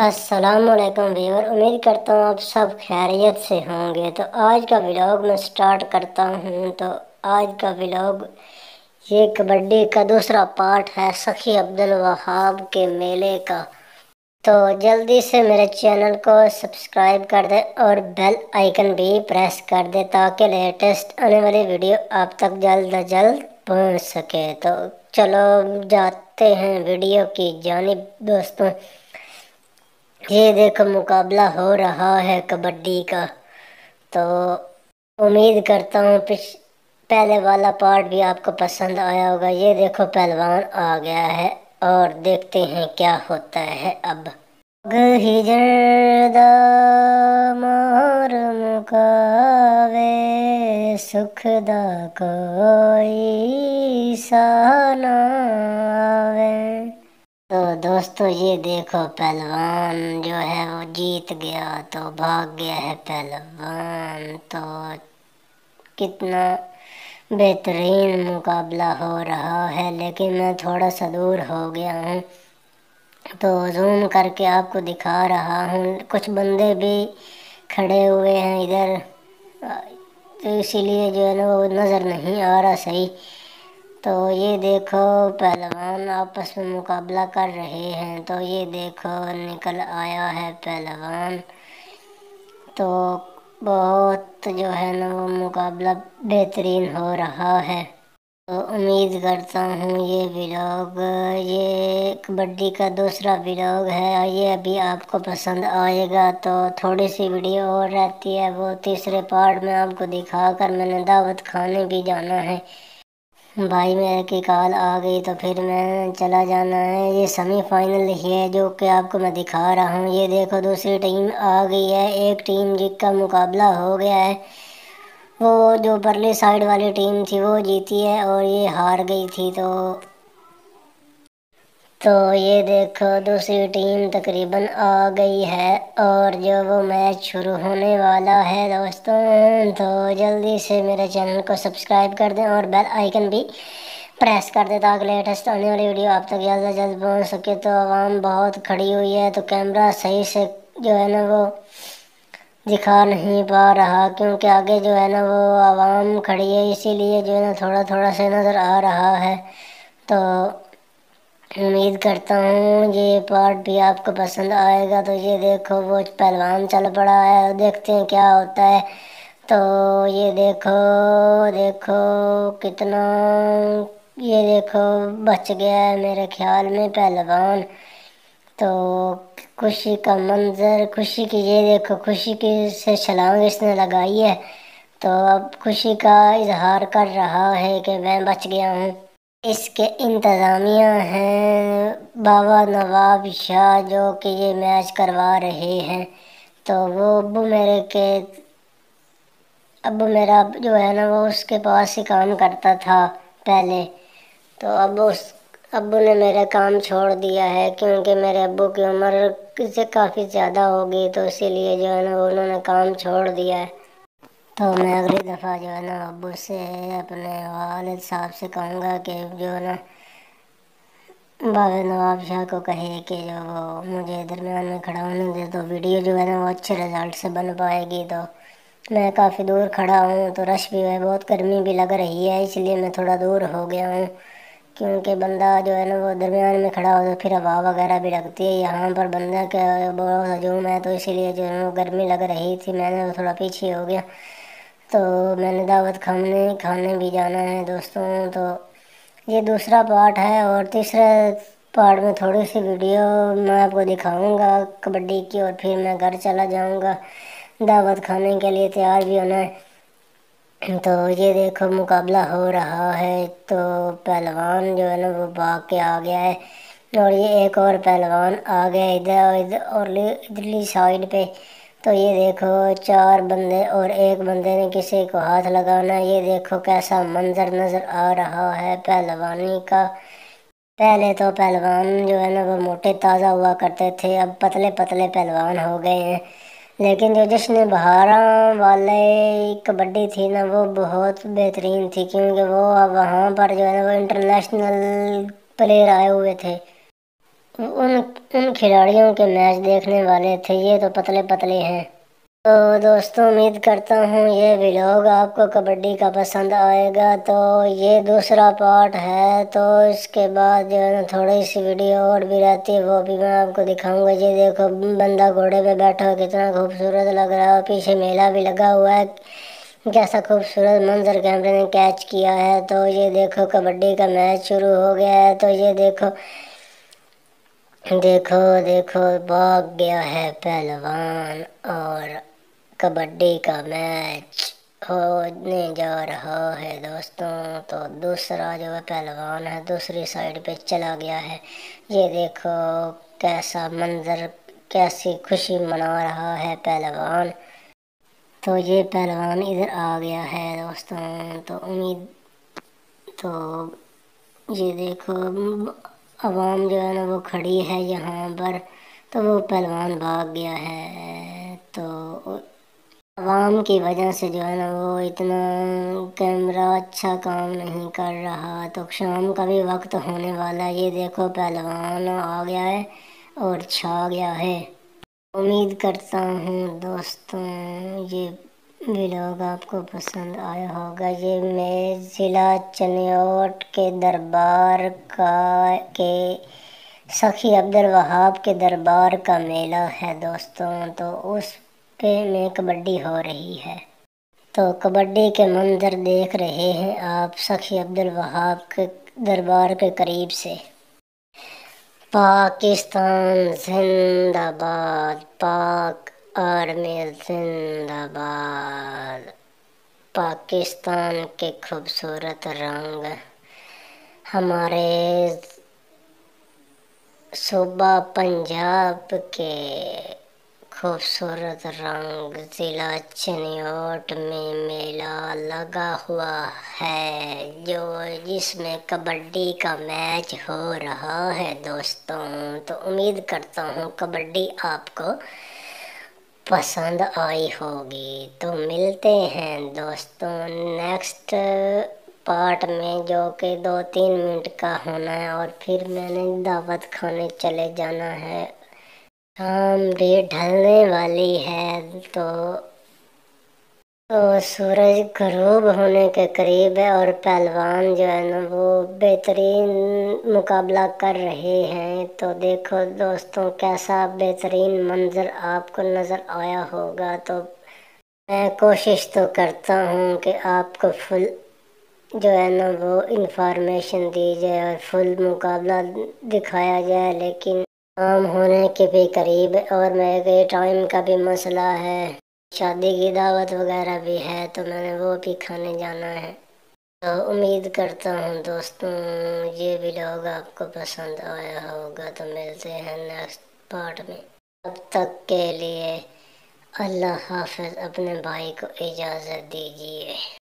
السلام علیکم ویور، امید کرتا ہوں آپ سب خیریت سے ہوں گے۔ تو آج کا ولاگ میں سٹارٹ کرتا ہوں۔ تو آج کا ولاگ یہ کبڈی کا دوسرا پارٹ ہے، سخی عبدالوہاب کے میلے کا۔ تو جلدی سے میرے چینل کو سبسکرائب کر دیں اور بیل آئیکن بھی پریس کر دیں تاکہ لیٹسٹ آنے والی ویڈیو آپ تک جلد از جلد پہنچ سکے۔ تو چلو جاتے ہیں ویڈیو کی جانب دوستوں۔ یہ دیکھو مقابلہ ہو رہا ہے کبڈی کا۔ تو امید کرتا ہوں پہلے والا پارٹ بھی آپ کو پسند آیا ہوگا۔ یہ دیکھو پہلوان آ گیا ہے اور دیکھتے ہیں کیا ہوتا ہے اب۔ ہجر دا مار مکاوے سکھ دا کوئی سانا آوے۔ تو دوستو یہ دیکھو پہلوان جو ہے وہ جیت گیا، تو بھاگ گیا ہے پہلوان۔ تو کتنا بہترین مقابلہ ہو رہا ہے، لیکن میں تھوڑا سا دور ہو گیا ہوں تو زوم کر کے آپ کو دکھا رہا ہوں۔ کچھ بندے بھی کھڑے ہوئے ہیں ادھر، تو اسی لیے جو ہے نا وہ نظر نہیں آ رہا صحیح۔ تو یہ دیکھو پہلوان آپس میں مقابلہ کر رہے ہیں۔ تو یہ دیکھو نکل آیا ہے پہلوان۔ تو بہت جو ہے نا وہ مقابلہ بہترین ہو رہا ہے۔ تو امید کرتا ہوں یہ ولاگ، یہ کبڈی کا دوسرا ولاگ ہے، یہ ابھی آپ کو پسند آئے گا۔ تو تھوڑی سی ویڈیو اور رہتی ہے، وہ تیسرے پارٹ میں آپ کو دکھا کر میں نے دعوت کھانے بھی جانا ہے۔ بھائی میرے کی کال آ گئی تو پھر میں چلا جانا ہے۔ یہ سیمی فائنل ہی ہے جو کہ آپ کو میں دکھا رہا ہوں۔ یہ دیکھو دوسری ٹیم آ گئی ہے، ایک ٹیم جس کا مقابلہ ہو گیا ہے، وہ جو پرلی سائیڈ والی ٹیم تھی وہ جیتی ہے اور یہ ہار گئی تھی۔ تو یہ دیکھو دوسری ٹیم تقریباً آ گئی ہے اور جو وہ میچ شروع ہونے والا ہے دوستوں۔ تو جلدی سے میرے چینل کو سبسکرائب کر دیں اور بیل آئیکن بھی پریس کر دیں تاکہ لیٹسٹ آنے والی ویڈیو آپ تک جلد از جلد پہنچ سکے۔ تو عوام بہت کھڑی ہوئی ہے، تو کیمرہ صحیح سے جو ہے نا وہ دکھا نہیں پا رہا کیونکہ آگے جو ہے نا وہ عوام کھڑی ہے، اسی لیے جو ہے نا تھوڑا تھوڑا سے نظر آ رہا ہے۔ تو امید کرتا ہوں یہ پارٹ بھی آپ کو پسند آئے گا۔ تو یہ دیکھو وہ پہلوان چل پڑا ہے، دیکھتے ہیں کیا ہوتا ہے۔ تو یہ دیکھو کتنا، یہ دیکھو بچ گیا ہے میرے خیال میں پہلوان۔ تو خوشی کا منظر، خوشی کی، یہ دیکھو خوشی کی سے چھلانگ اس نے لگائی ہے، تو اب خوشی کا اظہار کر رہا ہے کہ میں بچ گیا ہوں۔ اس کے انتظامیہ ہیں بابا نواب شاہ جو کہ یہ میچ کروا رہے ہیں۔ تو وہ ابو میرا جو ہے نا وہ اس کے پاس ہی کام کرتا تھا پہلے، تو اب اس ابو نے میرا کام چھوڑ دیا ہے کیونکہ میرے ابو کی عمر سے کافی زیادہ ہوگی، تو اسی لیے جو ہے نا انہوں نے کام چھوڑ دیا ہے۔ تو میں اگلی دفعہ جو ہے نا ابو سے، اپنے والد صاحب سے کہوں گا کہ جو ہے نا بابا نواب شاہ کو کہے کہ جو وہ مجھے درمیان میں کھڑا ہونے دے، تو ویڈیو جو ہے نا وہ اچھے رزلٹ سے بن پائے گی۔ تو میں کافی دور کھڑا ہوں، تو رش بھی ہے، بہت گرمی بھی لگ رہی ہے، اس لیے میں تھوڑا دور ہو گیا ہوں کیونکہ بندہ جو ہے نا وہ درمیان میں کھڑا ہو تو پھر ہوا وغیرہ بھی لگتی ہے، یہاں پر بندہ کا بہت ہجوم ہے، تو اسی لیے جو ہے نا گرمی لگ رہی تھی، میں نے تھوڑا پیچھے ہو گیا۔ تو میں نے دعوت کھانے بھی جانا ہے دوستوں۔ تو یہ دوسرا پارٹ ہے اور تیسرا پارٹ میں تھوڑی سی ویڈیو میں آپ کو دکھاؤں گا کبڈی کی، اور پھر میں گھر چلا جاؤں گا، دعوت کھانے کے لیے تیار بھی ہونا ہے۔ تو یہ دیکھو مقابلہ ہو رہا ہے، تو پہلوان جو ہے نا وہ بھاگ کے آ گیا ہے اور یہ ایک اور پہلوان آ گیا ادھر اور ادھرلی سائڈ پہ۔ تو یہ دیکھو 4 بندے اور ایک بندے نے کسی کو ہاتھ لگانا، یہ دیکھو کیسا منظر نظر آ رہا ہے پہلوانی کا۔ پہلے تو پہلوان جو ہے نا وہ موٹے تازہ ہوا کرتے تھے، اب پتلے پتلے پہلوان ہو گئے ہیں، لیکن جو جشن بہاراں والے کبڈی تھی نا وہ بہت بہترین تھی کیونکہ وہ وہاں پر جو ہے نا وہ انٹرنیشنل پلیئر آئے ہوئے تھے۔ ان ان کھلاڑیوں کے میچ دیکھنے والے تھے، یہ تو پتلے پتلے ہیں۔ تو دوستوں امید کرتا ہوں یہ ولاگ آپ کو کبڈی کا پسند آئے گا۔ تو یہ دوسرا پارٹ ہے، تو اس کے بعد جو ہے نا تھوڑی سی ویڈیو اور بھی رہتی ہے، وہ بھی میں آپ کو دکھاؤں گا۔ یہ دیکھو بندہ گھوڑے پہ بیٹھا ہو، کتنا خوبصورت لگ رہا ہے، پیچھے میلہ بھی لگا ہوا ہے، کیسا خوبصورت منظر کیمرے نے کیچ کیا ہے۔ تو یہ دیکھو کبڈی کا میچ شروع ہو گیا ہے۔ تو یہ دیکھو دیکھو دیکھو بھاگ گیا ہے پہلوان، اور کبڈی کا میچ ہونے جا رہا ہے دوستوں۔ تو دوسرا جو ہے پہلوان ہے دوسری سائڈ پہ چلا گیا ہے۔ یہ دیکھو کیسا منظر، کیسی خوشی منا رہا ہے پہلوان۔ تو یہ پہلوان ادھر آ گیا ہے دوستوں۔ تو یہ دیکھو عوام جو ہے نا وہ کھڑی ہے یہاں پر، تو وہ پہلوان بھاگ گیا ہے۔ تو عوام کی وجہ سے جو ہے نا وہ اتنا کیمرہ اچھا کام نہیں کر رہا۔ تو شام کا بھی وقت ہونے والا ہے۔ یہ دیکھو پہلوان آ گیا ہے اور چھا گیا ہے۔ امید کرتا ہوں دوستوں یہ ولاگ آپ کو پسند آیا ہوگا۔ یہ میں ضلع چنیوٹ کے دربار کے سخی عبدالوہاب کے دربار کا میلہ ہے دوستوں۔ تو اس پہ میں کبڈی ہو رہی ہے، تو کبڈی کے منظر دیکھ رہے ہیں آپ سخی عبدالوہاب کے دربار کے قریب سے۔ پاکستان زندہ باد، پاک آرمی زندہ باد۔ پاکستان کے خوبصورت رنگ، ہمارے صوبہ پنجاب کے خوبصورت رنگ، ضلع چنیوٹ میں میلہ لگا ہوا ہے جس میں کبڈی کا میچ ہو رہا ہے دوستوں۔ تو امید کرتا ہوں کبڈی آپ کو پسند آئی ہوگی۔ تو ملتے ہیں دوستوں نیکسٹ پارٹ میں، جو کہ 2-3 منٹ کا ہونا ہے، اور پھر میں نے دعوت کھانے چلے جانا ہے۔ شام بھی ڈھلنے والی ہے، تو سورج غروب ہونے کے قریب ہے، اور پہلوان جو ہے نا وہ بہترین مقابلہ کر رہے ہیں۔ تو دیکھو دوستوں کیسا بہترین منظر آپ کو نظر آیا ہوگا۔ تو میں کوشش تو کرتا ہوں کہ آپ کو فل جو ہے نا وہ انفارمیشن دی جائے اور فل مقابلہ دکھایا جائے، لیکن کام ہونے کے بھی قریب، اور میرے ٹائم کا بھی مسئلہ ہے، شادی کی دعوت وغیرہ بھی ہے، تو میں نے وہ بھی کھانے جانا ہے۔ تو امید کرتا ہوں دوستوں یہ ولاگ آپ کو پسند آیا ہوگا۔ تو ملتے ہیں نیکسٹ پارٹ میں، تب تک کے لیے اللہ حافظ، اپنے بھائی کو اجازت دیجیے۔